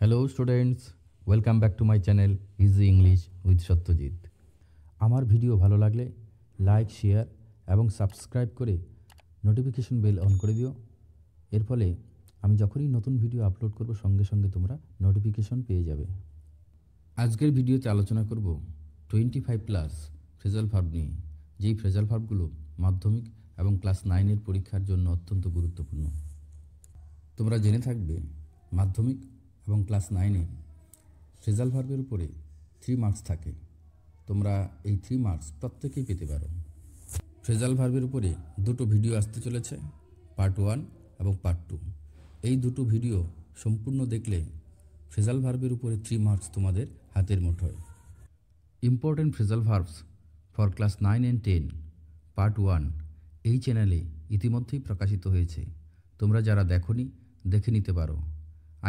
Hello students, welcome back to my channel easy English with Satyajit. আমার video ভালো লাগলে like, share এবং subscribe করে নোটিফিকেশন বেল অন করে দিও। এর ফলে আমি যখনই নতুন ভিডিও আপলোড করব সঙ্গে সঙ্গে তোমরা নোটিফিকেশন পেয়ে যাবে। আজকের ভিডিওতে আলোচনা করব 25+ ফ্রেজাল ভার্ব নিয়ে, যেই ফ্রেজাল ভার্বগুলো মাধ্যমিক এবং ক্লাস 9-এর পরীক্ষার জন্য অত্যন্ত গুরুত্বপূর্ণ। তোমরা জেনে থাকবে মাধ্যমিক এবং ক্লাস 9-এ ফ্রেজাল ভার্বের উপরে 3 মার্কস থাকে। তোমরা এই 3 মার্কস প্রত্যেকেই পেতে পারো। ফ্রেজাল ভার্বের উপরে দুটো ভিডিও আসতে চলেছে, পার্ট 1 এবং পার্ট 2। এই দুটো ভিডিও সম্পূর্ণ দেখলে ফ্রেজাল ভার্বের উপরে 3 মার্কস তোমাদের হাতের মুঠোয়। Important phrasal verbs for class 9 and 10 part 1 এই চ্যানেলে ইতিমধ্যেই প্রকাশিত হয়েছে। তোমরা যারা দেখোনি দেখে নিতে পারো।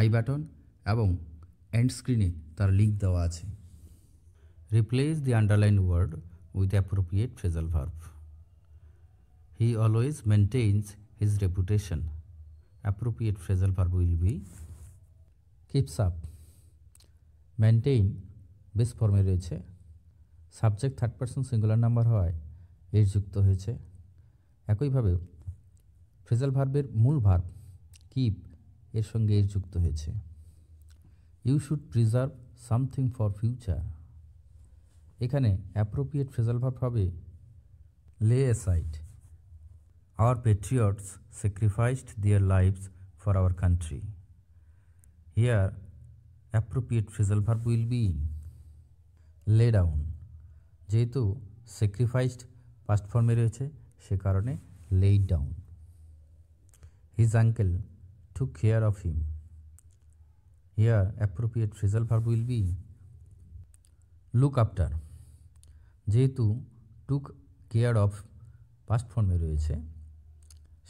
আই বাটন এবং এন্ড স্ক্রিনে তার লিঙ্ক দেওয়া আছে। Replace the underline word with appropriate phrasal verb. He always maintains his reputation. Appropriate phrasal verb will be keeps up. Maintain base ফর্মে রয়েছে, subject third person singular number হওয়ায় এর যুক্ত হয়েছে। একইভাবে ফ্রেজাল ভার্বের মূল ভার্ব কিপ এর সঙ্গে এর যুক্ত হয়েছে। You should preserve something for future. এখানে অ্যাপ্রোপ্রিয়েট ফ্রেজাল ভার্ব হবে lay aside. Our patriots sacrificed their lives for our country. Here appropriate phrasal verb will be lay down. যেহেতু স্যাক্রিফাইসড পাস্ট ফর্মে রয়েছে সে কারণে laid down. His uncle took care of him. Here appropriate phrasal verb will be look after. যেহেতু took care of past form এ রয়েছে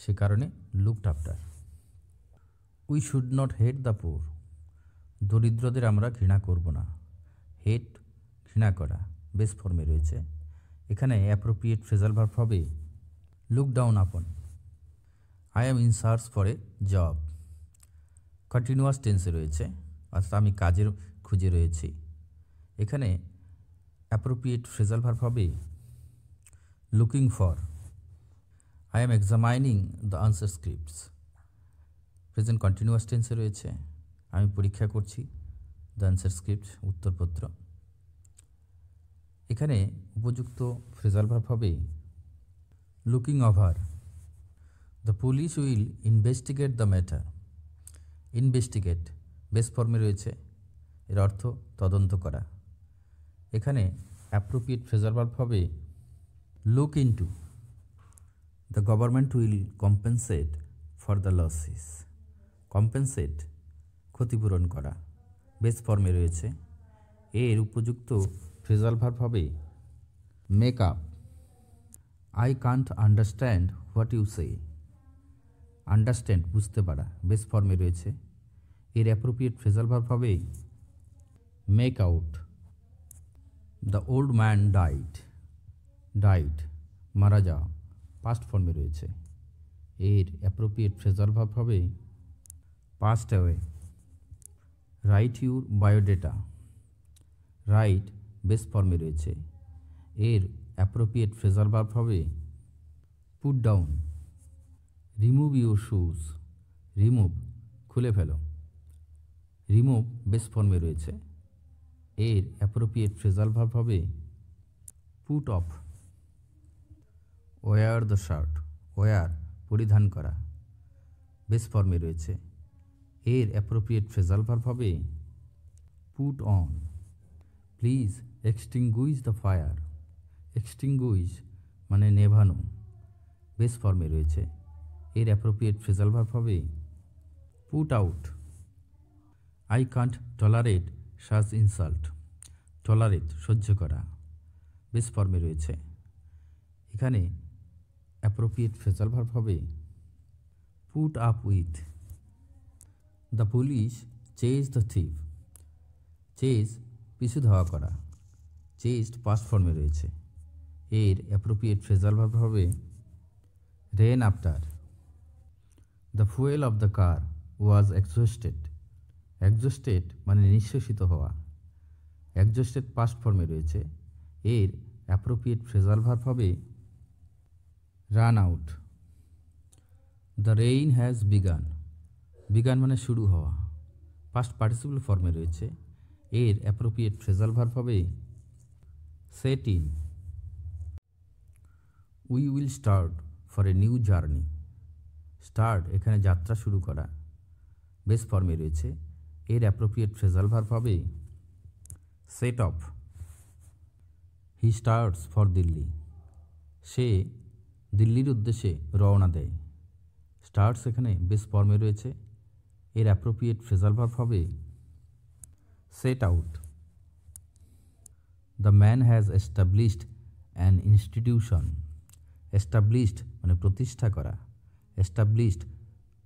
সে কারণে looked after. We should not hate the poor. দরিদ্রদের আমরা ঘৃণা করব না। hate ঘৃণা করা বেস ফর্মে রয়েছে। এখানে appropriate phrasal verb হবে look down upon. I am in search for a job. Continuous টেন্সে রয়েছে, অর্থাৎ আমি কাজের খুঁজে রয়েছি। এখানে অ্যাপ্রোপ্রিয়েট ফ্রেজাল ভার্ব হবে looking for. I am examining the answer scripts. Present continuous টেন্সে রয়েছে, আমি পরীক্ষা করছি দ্য আনসার স্ক্রিপ্ট উত্তরপত্র। এখানে উপযুক্ত ফ্রেজাল ভার্ব হবে looking over. The police will investigate the matter. Investigate base ফর্মে রয়েছে, এর অর্থ তদন্ত করা। এখানে অ্যাপ্রোপ্রিয়েট ফ্রেজাল ভার্ব হবে look into. The government will compensate for the losses. Compensate ক্ষতিপূরণ করা বেস ফর্মে রয়েছে, এর উপযুক্ত ফ্রেজাল ভার্ব হবে make up. I can't understand what you say. Understand বুঝতে পারা বেস ফর্মে রয়েছে, এর অ্যাপ্রোপ্রিয়েট ফ্রেজাল ভার্ব হবে make out. The old man died. Died মারা যাওয়া পাস্ট ফর্মে রয়েছে, এর অ্যাপ্রোপ্রিয়েট ফ্রেজাল ভার্ব হবে passed away. Write your biodata. Write base ফর্মে রয়েছে, এর অ্যাপ্রোপ্রিয়েট ফ্রেজাল ভার্ব হবে put down. Remove your shoes. Remove খুলে ফেলো। রিমুভ বেস ফর্মে রয়েছে, এর অ্যাপ্রোপ্রিয়েট ফ্রেজাল ভার্ব হবে put off. Wear the shirt. Wear পরিধান করা বেস ফর্মে রয়েছে, এর অ্যাপ্রোপ্রিয়েট ফ্রেজাল ভার্ব হবে put on. Please extinguish the fire. Extinguish মানে নেভানো বেস ফর্মে রয়েছে, এর অ্যাপ্রোপ্রিয়েট ফ্রেজাল ভার্ব হবে put out. I can't tolerate such insult. Tolerate সহ্য করা বেস ফর্মে রয়েছে, এখানে অ্যাপ্রোপ্রিয়েট ফ্রেজাল ভার্ব হবে put up with. The police chase the thief. Chase পিছু ধাওয়া করা, চেজড পাস্ট ফর্মে রয়েছে, এর অ্যাপ্রোপ্রিয়েট ফ্রেজাল ভার্ব হবে ran after. The fuel of the car was exhausted. Exhausted মানে নিঃশেষিত হওয়া, এক্সস্টেড পাস্ট ফর্মে রয়েছে, এর অ্যাপ্রোপ্রিয়েট ফ্রেজাল ভার্ব হবে run out. The rain has began, began মানে শুরু হওয়া, পাস্ট পার্টিসিপল ফর্মে রয়েছে, এর অ্যাপ্রোপ্রিয়েট ফ্রেজাল ভার্ব হবে set in. We will start for a new journey, start এখানে যাত্রা শুরু করা, বেস ফর্মে রয়েছে, এর অ্যাপ্রোপ্রিয়েট ফ্রেজাল ভার্ব হবে set off. He starts for Delhi, সে দিল্লির উদ্দেশ্যে রওনা দেয়, স্টার্টস এখানে বেস ফর্মে রয়েছে, এর অ্যাপ্রোপ্রিয়েট ফ্রেজাল ভার্ব হবে set out. The man has established an institution, established মানে প্রতিষ্ঠা করা, এস্টাবলিশড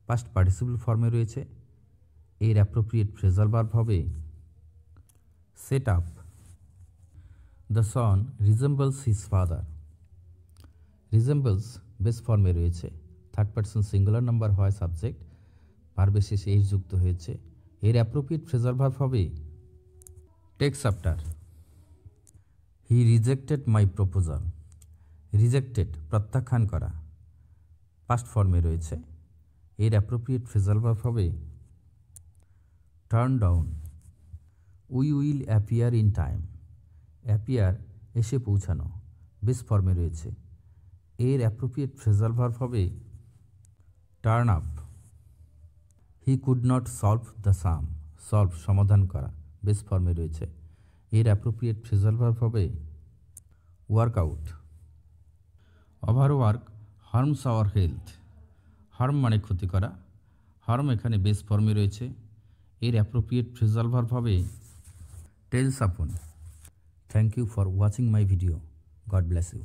পাস্ট পার্টিসিপল ফর্মে রয়েছে, এর অ্যাপ্রোপ্রিয়েট ফ্রেজাল ভার্ব হবে set up. The son resembles his father, resembles base ফর্মে রয়েছে, থার্ড পার্সন সিঙ্গুলার নাম্বার হয় সাবজেক্ট, ভার্বের শেষে এইচ যুক্ত হয়েছে, এর অ্যাপ্রোপ্রিয়েট ফ্রেজাল ভার্ব হবে takes after. He rejected my proposal, rejected প্রত্যাখ্যান করা, পাস্ট ফর্মে রয়েছে, এর অ্যাপ্রোপ্রিয়েট ফ্রেজাল ভার্ব হবে turn down. We will appear in time, appear এসে পৌঁছানো, বেস ফর্মে রয়েছে, এর অ্যাপ্রোপ্রিয়েট ফ্রেজাল ভার্ব হবে turn up. He could not solve the sum, solve সমাধান করা, বেস ফর্মে রয়েছে, এর অ্যাপ্রোপ্রিয়েট ফ্রেজাল ভার্ব হবে work out. Overwork harms our health, harm মানে ক্ষতি করা, হার্ম এখানে বেস ফর্মে রয়েছে, এর অ্যাপ্রোপ্রিয়েট ফ্রেজাল ভার্ব হবে tells upon. Thank you for watching my video. God bless you.